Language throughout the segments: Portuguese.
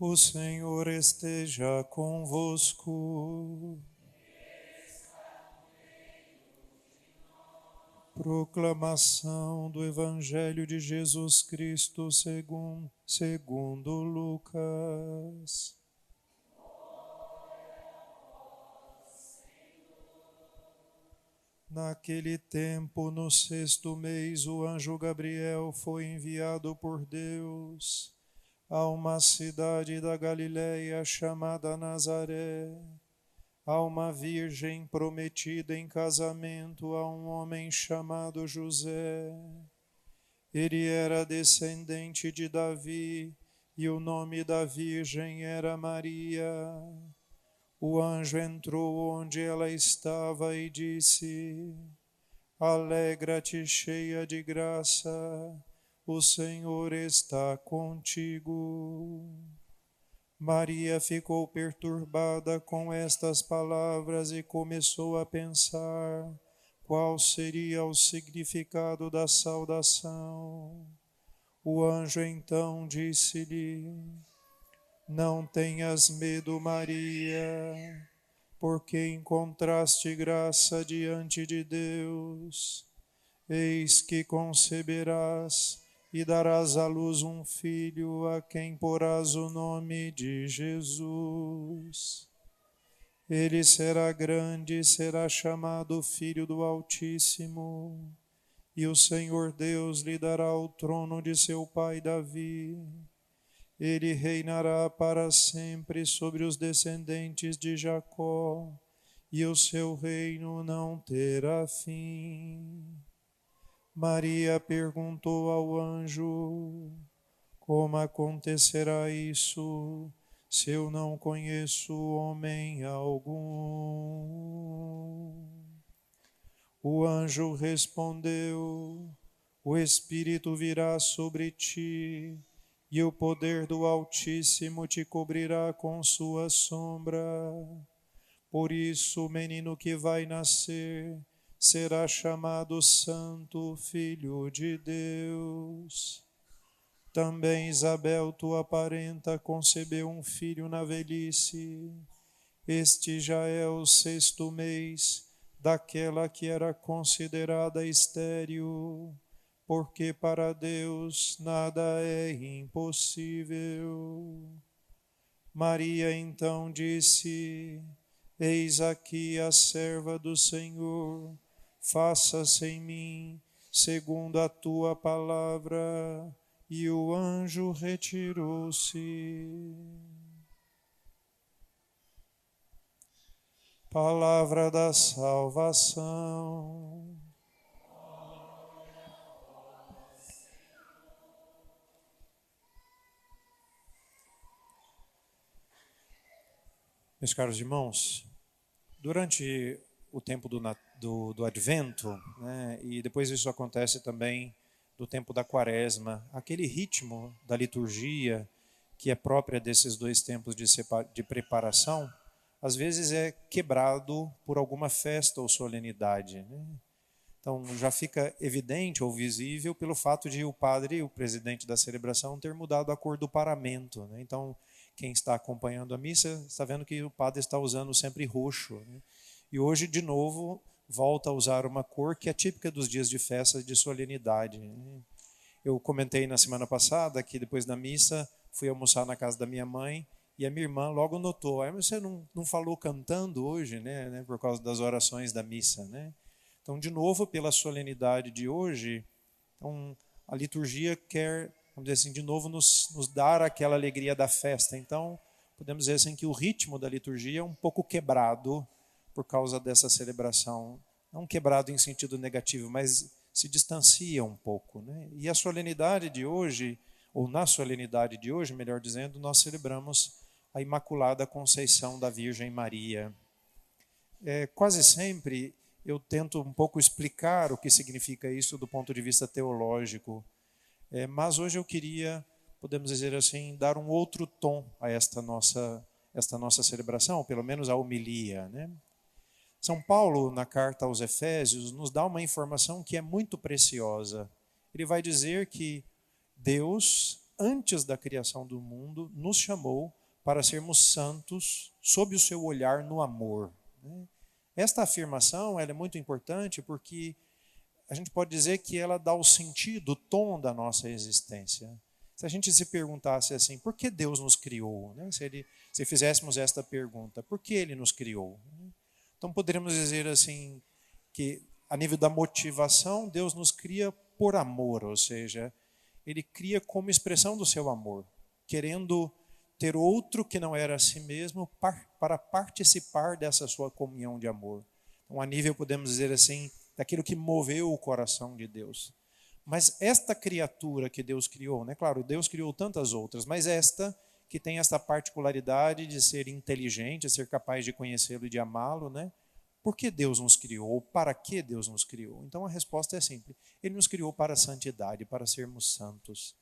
O Senhor esteja convosco. Proclamação do Evangelho de Jesus Cristo segundo Lucas. Naquele tempo, no 6º mês, o anjo Gabriel foi enviado por Deus a uma cidade da Galiléia chamada Nazaré, a uma virgem prometida em casamento a um homem chamado José. Ele era descendente de Davi e o nome da virgem era Maria. O anjo entrou onde ela estava e disse: Alegra-te, cheia de graça, o Senhor está contigo. Maria ficou perturbada com estas palavras e começou a pensar qual seria o significado da saudação. O anjo então disse-lhe: Não tenhas medo, Maria, porque encontraste graça diante de Deus. Eis que conceberás e darás à luz um filho, a quem porás o nome de Jesus. Ele será grande e será chamado Filho do Altíssimo, e o Senhor Deus lhe dará o trono de seu pai Davi. Ele reinará para sempre sobre os descendentes de Jacó, e o seu reino não terá fim. Maria perguntou ao anjo: Como acontecerá isso, se eu não conheço homem algum? O anjo respondeu: O Espírito virá sobre ti, e o poder do Altíssimo te cobrirá com sua sombra. Por isso, o menino que vai nascer será chamado Santo Filho de Deus. Também Isabel, tua parenta, concebeu um filho na velhice. Este já é o 6º mês daquela que era considerada estéril, porque para Deus nada é impossível. Maria então disse: Eis aqui a serva do Senhor, faça-se em mim segundo a tua palavra. E o anjo retirou-se. Palavra da salvação. Meus caros irmãos, durante o tempo do Advento, né, e depois isso acontece também do tempo da Quaresma, aquele ritmo da liturgia que é própria desses dois tempos de preparação, às vezes é quebrado por alguma festa ou solenidade, né? Então já fica evidente ou visível pelo fato de o padre, o presidente da celebração, ter mudado a cor do paramento, né? Então quem está acompanhando a missa está vendo que o padre está usando sempre roxo, né? E hoje, de novo, volta a usar uma cor que é típica dos dias de festa, de solenidade. Eu comentei na semana passada que depois da missa fui almoçar na casa da minha mãe e a minha irmã logo notou: mas você não falou cantando hoje, né, por causa das orações da missa, né? Então, de novo, pela solenidade de hoje, então, a liturgia quer, vamos dizer assim, de novo nos dar aquela alegria da festa. Então, podemos dizer assim que o ritmo da liturgia é um pouco quebrado por causa dessa celebração. Não quebrado em sentido negativo, mas se distancia um pouco, né? E a solenidade de hoje, ou na solenidade de hoje, melhor dizendo, nós celebramos a Imaculada Conceição da Virgem Maria. Quase sempre eu tento um pouco explicar o que significa isso do ponto de vista teológico, mas hoje eu queria, podemos dizer assim, dar um outro tom a esta nossa celebração, ou pelo menos a homilia, né? São Paulo, na carta aos Efésios, nos dá uma informação que é muito preciosa. Ele vai dizer que Deus, antes da criação do mundo, nos chamou para sermos santos sob o seu olhar no amor. Esta afirmação ela é muito importante porque a gente pode dizer que ela dá o sentido, o tom da nossa existência. Se a gente se perguntasse assim, por que Deus nos criou? Se fizéssemos esta pergunta, por que Ele nos criou? Então poderíamos dizer assim, que a nível da motivação, Deus nos cria por amor, ou seja, Ele cria como expressão do seu amor, querendo ter outro que não era a si mesmo para participar dessa sua comunhão de amor. Então, a nível, podemos dizer assim, daquilo que moveu o coração de Deus. Mas esta criatura que Deus criou, claro, Deus criou tantas outras, mas esta que tem esta particularidade de ser inteligente, ser capaz de conhecê-lo e de amá-lo, Por que Deus nos criou? Ou para que Deus nos criou? Então a resposta é simples. Ele nos criou para a santidade, para sermos santos.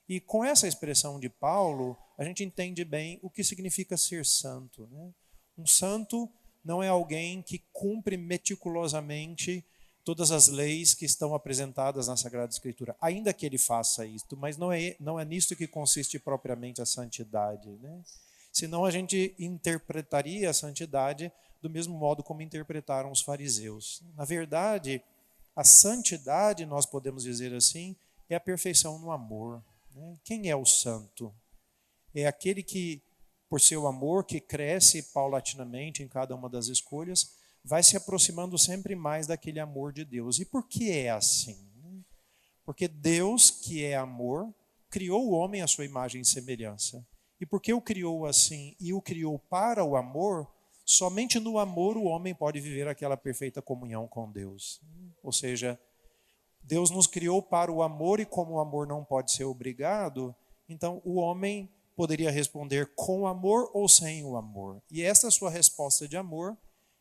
E com essa expressão de Paulo, a gente entende bem o que significa ser santo. Um santo não é alguém que cumpre meticulosamente todas as leis que estão apresentadas na Sagrada Escritura, ainda que ele faça isto, mas não é nisto que consiste propriamente a santidade. Senão a gente interpretaria a santidade do mesmo modo como interpretaram os fariseus. Na verdade, a santidade, nós podemos dizer assim, é a perfeição no amor. Quem é o santo? É aquele que, por seu amor, que cresce paulatinamente em cada uma das escolhas, vai se aproximando sempre mais daquele amor de Deus. E por que é assim? Porque Deus, que é amor, criou o homem à sua imagem e semelhança. E porque o criou assim e o criou para o amor, somente no amor o homem pode viver aquela perfeita comunhão com Deus. Ou seja, Deus nos criou para o amor e como o amor não pode ser obrigado, então o homem poderia responder com amor ou sem o amor. E essa sua resposta de amor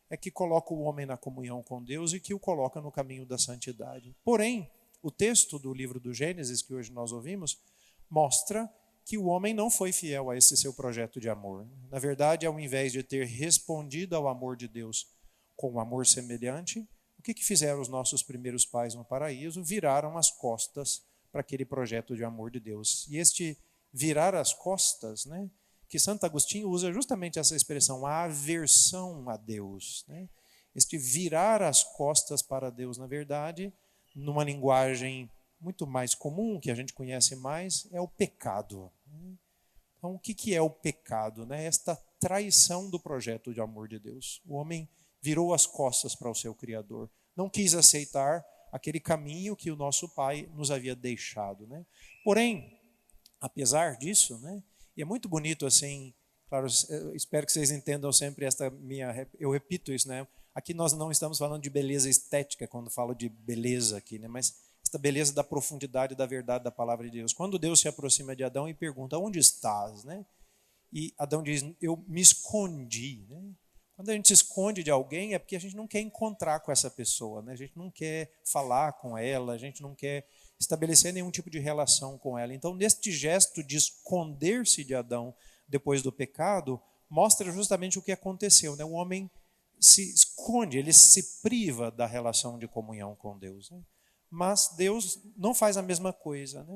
é que coloca o homem na comunhão com Deus e que o coloca no caminho da santidade. Porém, o texto do livro do Gênesis, que hoje nós ouvimos, mostra que o homem não foi fiel a esse seu projeto de amor. Na verdade, ao invés de ter respondido ao amor de Deus com um amor semelhante, o que fizeram os nossos primeiros pais no paraíso? Viraram as costas para aquele projeto de amor de Deus. E este virar as costas, que Santo Agostinho usa justamente essa expressão, a aversão a Deus. Este virar as costas para Deus, na verdade, numa linguagem muito mais comum, que a gente conhece mais, é o pecado. Então, o que é o pecado? Esta traição do projeto de amor de Deus. O homem virou as costas para o seu Criador. Não quis aceitar aquele caminho que o nosso Pai nos havia deixado. Porém, apesar disso, e é muito bonito assim, claro, eu espero que vocês entendam sempre esta minha, eu repito isso, aqui nós não estamos falando de beleza estética, quando falo de beleza aqui, mas esta beleza da profundidade da verdade da palavra de Deus. Quando Deus se aproxima de Adão e pergunta, onde estás? E Adão diz, eu me escondi. Quando a gente se esconde de alguém é porque a gente não quer encontrar com essa pessoa, a gente não quer falar com ela, a gente não quer estabelecer nenhum tipo de relação com ela. Então, neste gesto de esconder-se de Adão depois do pecado, mostra justamente o que aconteceu. O homem se esconde, ele se priva da relação de comunhão com Deus. Mas Deus não faz a mesma coisa.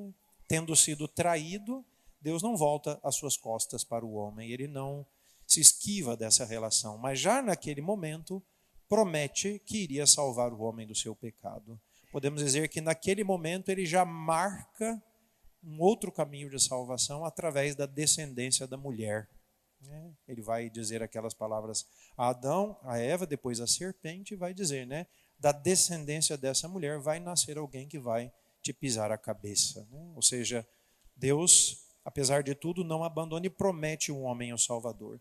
Tendo sido traído, Deus não volta as suas costas para o homem, ele não se esquiva dessa relação. Mas já naquele momento, promete que iria salvar o homem do seu pecado. Podemos dizer que naquele momento ele já marca um outro caminho de salvação através da descendência da mulher. Ele vai dizer aquelas palavras a Adão, a Eva, depois a serpente, e vai dizer, da descendência dessa mulher vai nascer alguém que vai te pisar a cabeça. Ou seja, Deus, apesar de tudo, não abandona e promete um homem ao Salvador.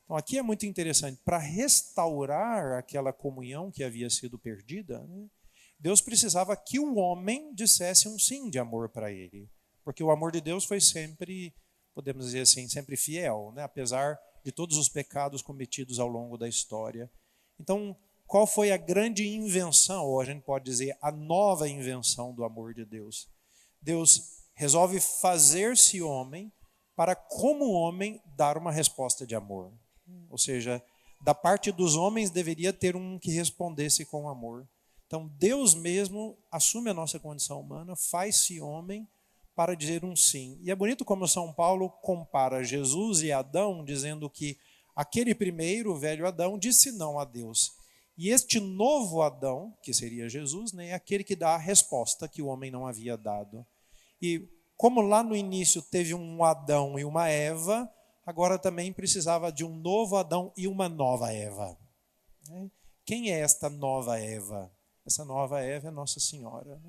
Então aqui é muito interessante, para restaurar aquela comunhão que havia sido perdida, Deus precisava que o homem dissesse um sim de amor para ele. Porque o amor de Deus foi sempre, podemos dizer assim, sempre fiel, apesar de todos os pecados cometidos ao longo da história. Então, qual foi a grande invenção, ou a gente pode dizer, a nova invenção do amor de Deus? Deus resolve fazer-se homem para, como homem, dar uma resposta de amor. Ou seja, da parte dos homens deveria ter um que respondesse com amor. Então, Deus mesmo assume a nossa condição humana, faz-se homem para dizer um sim. E é bonito como São Paulo compara Jesus e Adão, dizendo que aquele primeiro, o velho Adão, disse não a Deus. E este novo Adão, que seria Jesus, né, é aquele que dá a resposta que o homem não havia dado. E como lá no início teve um Adão e uma Eva, agora também precisava de um novo Adão e uma nova Eva. Quem é esta nova Eva? Essa nova Eva é Nossa Senhora.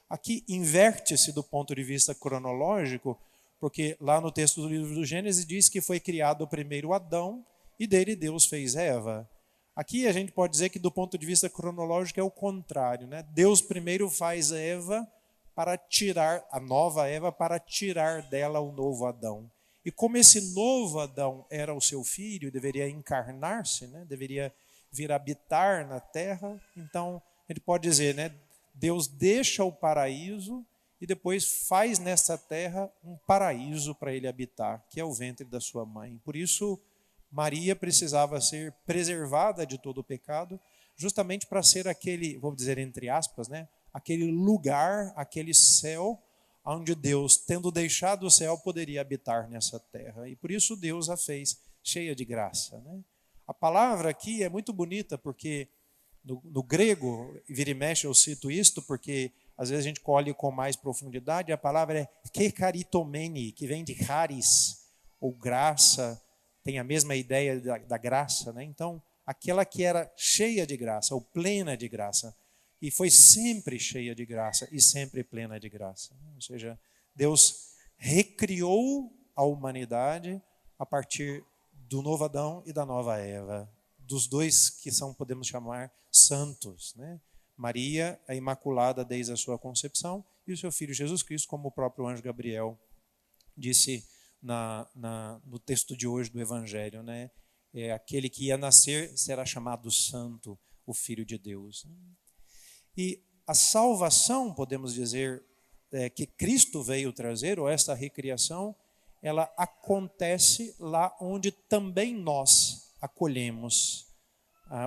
Aqui inverte-se do ponto de vista cronológico, porque lá no texto do livro do Gênesis diz que foi criado o primeiro Adão e dele Deus fez Eva. Aqui a gente pode dizer que do ponto de vista cronológico é o contrário, né? Deus primeiro faz Eva para tirar, a nova Eva, para tirar dela o novo Adão. E como esse novo Adão era o seu filho, deveria encarnar-se, né? Deveria vir habitar na terra, então ele pode dizer, né? Deus deixa o paraíso e depois faz nessa terra um paraíso para ele habitar, que é o ventre da sua mãe. Por isso, Maria precisava ser preservada de todo o pecado, justamente para ser aquele, vamos dizer entre aspas, né? Aquele lugar, aquele céu, onde Deus, tendo deixado o céu, poderia habitar nessa terra. E por isso Deus a fez cheia de graça, né? A palavra aqui é muito bonita, porque no grego, vira e mexe eu cito isto, porque às vezes a gente colhe com mais profundidade, a palavra é kekaritomene, que vem de charis, ou graça, tem a mesma ideia da graça, né? Então, aquela que era cheia de graça, ou plena de graça, e foi sempre cheia de graça e sempre plena de graça. Ou seja, Deus recriou a humanidade a partir do novo Adão e da nova Eva, dos dois que são, podemos chamar, santos, né? Maria, a Imaculada desde a sua concepção, e o seu filho Jesus Cristo, como o próprio anjo Gabriel disse no texto de hoje do Evangelho, né? Aquele que ia nascer será chamado Santo, o Filho de Deus. E a salvação, podemos dizer, que Cristo veio trazer, ou esta recriação, ela acontece lá onde também nós acolhemos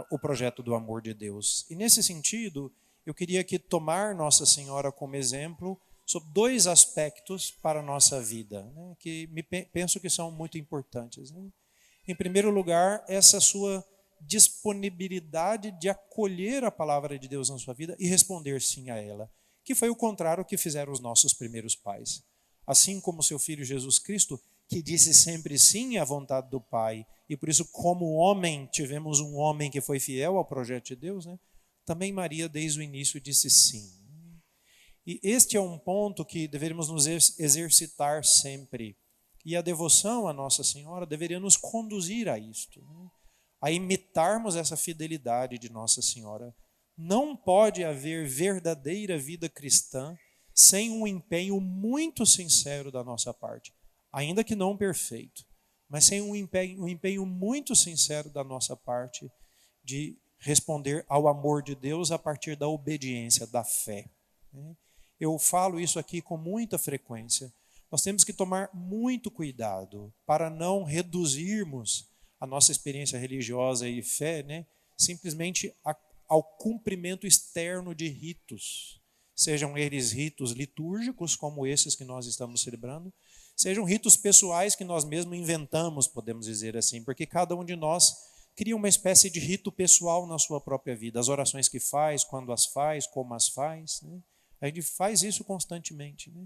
o projeto do amor de Deus. E nesse sentido, eu queria aqui tomar Nossa Senhora como exemplo sobre dois aspectos para a nossa vida, né, que penso que são muito importantes, né? Em primeiro lugar, essa sua disponibilidade de acolher a palavra de Deus na sua vida e responder sim a ela, que foi o contrário que fizeram os nossos primeiros pais. Assim como seu filho Jesus Cristo, que disse sempre sim à vontade do Pai, e por isso, como homem, tivemos um homem que foi fiel ao projeto de Deus, né? Também Maria, desde o início, disse sim. E este é um ponto que deveríamos nos exercitar sempre. E a devoção à Nossa Senhora deveria nos conduzir a isto, né? A imitarmos essa fidelidade de Nossa Senhora. Não pode haver verdadeira vida cristã sem um empenho muito sincero da nossa parte, ainda que não perfeito, mas sem um empenho muito sincero da nossa parte de responder ao amor de Deus a partir da obediência, da fé. Eu falo isso aqui com muita frequência. Nós temos que tomar muito cuidado para não reduzirmos a nossa experiência religiosa e fé, né, simplesmente ao cumprimento externo de ritos, sejam eles ritos litúrgicos, como esses que nós estamos celebrando, sejam ritos pessoais que nós mesmos inventamos, podemos dizer assim, porque cada um de nós cria uma espécie de rito pessoal na sua própria vida, as orações que faz, quando as faz, como as faz, né? A gente faz isso constantemente, né?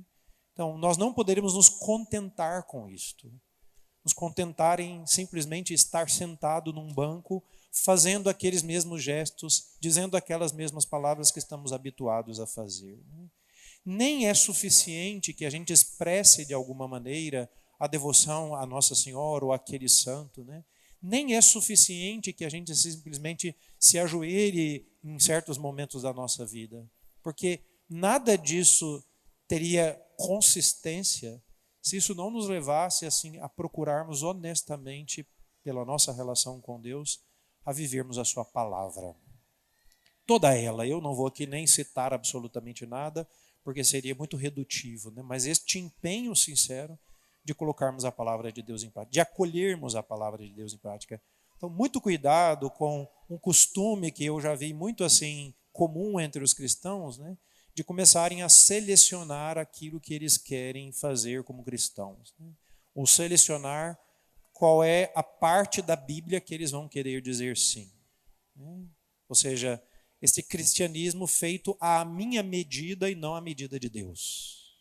Então, nós não poderíamos nos contentar com isto, nos contentar em simplesmente estar sentado num banco, fazendo aqueles mesmos gestos, dizendo aquelas mesmas palavras que estamos habituados a fazer. Nem é suficiente que a gente expresse de alguma maneira a devoção a Nossa Senhora ou àquele santo, né? Nem é suficiente que a gente simplesmente se ajoelhe em certos momentos da nossa vida, porque nada disso teria consistência se isso não nos levasse assim a procurarmos honestamente, pela nossa relação com Deus, a vivermos a sua palavra. Toda ela, eu não vou aqui nem citar absolutamente nada, porque seria muito redutivo, né? Mas este empenho sincero de colocarmos a palavra de Deus em prática, de acolhermos a palavra de Deus em prática. Então, muito cuidado com um costume que eu já vi muito assim comum entre os cristãos, né? de começarem a selecionar aquilo que eles querem fazer como cristãos. Ou selecionar qual é a parte da Bíblia que eles vão querer dizer sim. Ou seja, esse cristianismo feito à minha medida e não à medida de Deus.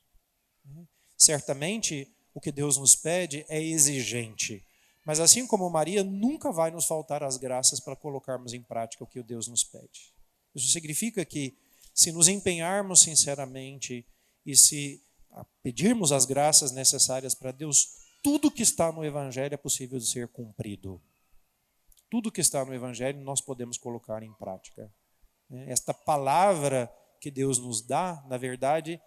Certamente, o que Deus nos pede é exigente. Mas assim como Maria, nunca vai nos faltar as graças para colocarmos em prática o que Deus nos pede. Isso significa que, se nos empenharmos sinceramente e se pedirmos as graças necessárias para Deus, tudo que está no Evangelho é possível de ser cumprido. Tudo que está no Evangelho nós podemos colocar em prática. Esta palavra que Deus nos dá, na verdade,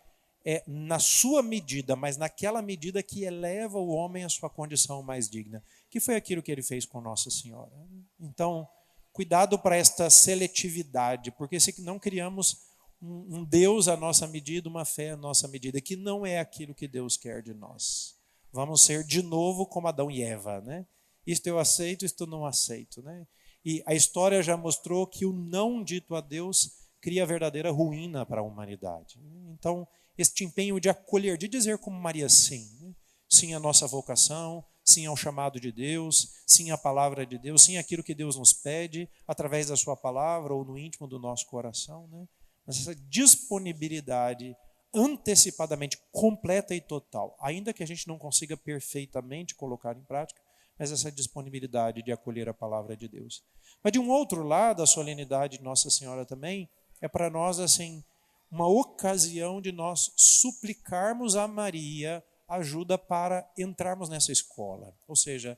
é na sua medida, mas naquela medida que eleva o homem à sua condição mais digna, que foi aquilo que ele fez com Nossa Senhora. Então, cuidado para esta seletividade, porque se não criamos um Deus à nossa medida, uma fé à nossa medida, que não é aquilo que Deus quer de nós. Vamos ser de novo como Adão e Eva, né? Isto eu aceito, isto eu não aceito, né? E a história já mostrou que o não dito a Deus cria verdadeira ruína para a humanidade. Então, este empenho de acolher, de dizer como Maria sim, né? Sim à nossa vocação, sim ao chamado de Deus, sim à palavra de Deus, sim àquilo que Deus nos pede através da sua palavra ou no íntimo do nosso coração, né? Mas essa disponibilidade antecipadamente completa e total, ainda que a gente não consiga perfeitamente colocar em prática, mas essa disponibilidade de acolher a palavra de Deus. Mas de um outro lado, a solenidade de Nossa Senhora também é para nós assim uma ocasião de nós suplicarmos a Maria ajuda para entrarmos nessa escola, ou seja,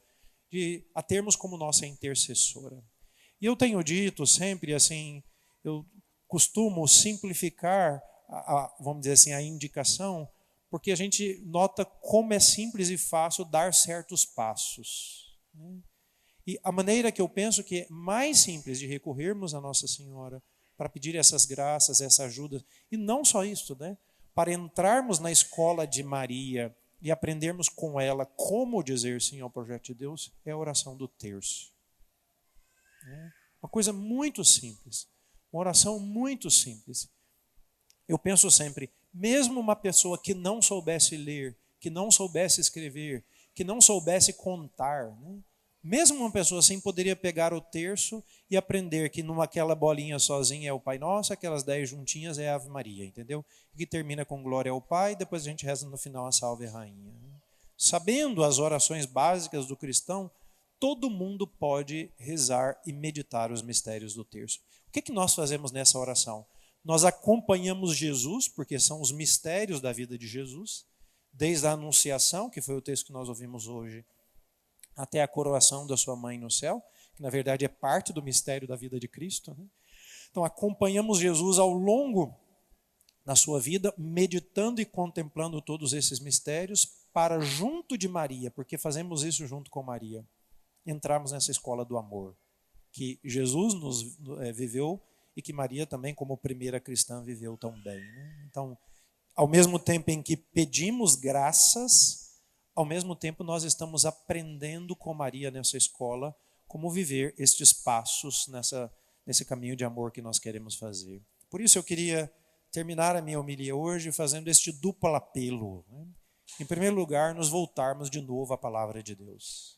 de a termos como nossa intercessora. E eu tenho dito sempre assim, eu costumo simplificar, vamos dizer assim, a indicação, porque a gente nota como é simples e fácil dar certos passos. E a maneira que eu penso que é mais simples de recorrermos a Nossa Senhora para pedir essas graças, essa ajuda, e não só isso, né? Para entrarmos na escola de Maria e aprendermos com ela como dizer sim ao projeto de Deus, é a oração do terço. Uma coisa muito simples. Uma oração muito simples. Eu penso sempre, mesmo uma pessoa que não soubesse ler, que não soubesse escrever, que não soubesse contar, né? Mesmo uma pessoa assim poderia pegar o terço e aprender que aquela bolinha sozinha é o Pai Nosso, aquelas 10 juntinhas é a Ave Maria, entendeu? E que termina com glória ao Pai, depois a gente reza no final a Salve Rainha. Sabendo as orações básicas do cristão, todo mundo pode rezar e meditar os mistérios do terço. O que nós fazemos nessa oração? Nós acompanhamos Jesus, porque são os mistérios da vida de Jesus, desde a Anunciação, que foi o texto que nós ouvimos hoje, até a coroação da sua mãe no céu, que na verdade é parte do mistério da vida de Cristo, né? Então acompanhamos Jesus ao longo da sua vida, meditando e contemplando todos esses mistérios, para junto de Maria, porque fazemos isso junto com Maria, entrarmos nessa escola do amor, que Jesus viveu e que Maria também, como primeira cristã, viveu tão bem, né? Então, ao mesmo tempo em que pedimos graças, ao mesmo tempo nós estamos aprendendo com Maria nessa escola como viver estes passos nesse caminho de amor que nós queremos fazer. Por isso eu queria terminar a minha homilia hoje fazendo este duplo apelo, né? Em primeiro lugar, nos voltarmos de novo à palavra de Deus.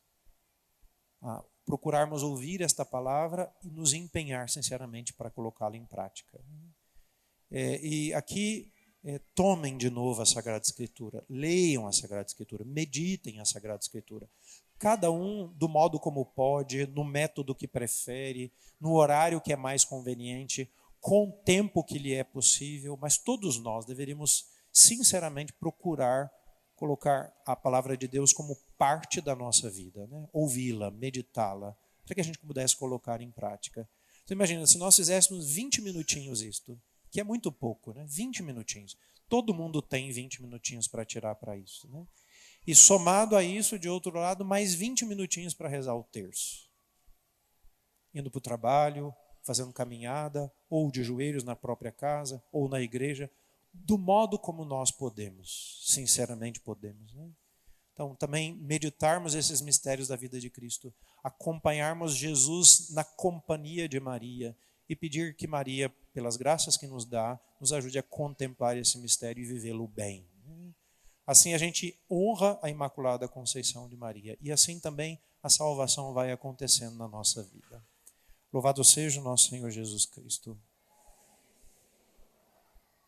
Procurarmos ouvir esta palavra e nos empenhar sinceramente para colocá-la em prática. E aqui, tomem de novo a Sagrada Escritura, leiam a Sagrada Escritura, meditem a Sagrada Escritura. Cada um do modo como pode, no método que prefere, no horário que é mais conveniente, com o tempo que lhe é possível, mas todos nós deveríamos sinceramente procurar colocar a palavra de Deus como parte da nossa vida, né? Ouvi-la, meditá-la, para que a gente pudesse colocar em prática. Você imagina, se nós fizéssemos 20 minutinhos isto, que é muito pouco, né? 20 minutinhos. Todo mundo tem 20 minutinhos para tirar para isso, né? E somado a isso, de outro lado, mais 20 minutinhos para rezar o terço. Indo para o trabalho, fazendo caminhada, ou de joelhos na própria casa, ou na igreja, do modo como nós podemos, sinceramente podemos, né? Então, também meditarmos esses mistérios da vida de Cristo, acompanharmos Jesus na companhia de Maria e pedir que Maria pelas graças que nos dá, nos ajude a contemplar esse mistério e vivê-lo bem. Assim a gente honra a Imaculada Conceição de Maria e assim também a salvação vai acontecendo na nossa vida. Louvado seja o nosso Senhor Jesus Cristo.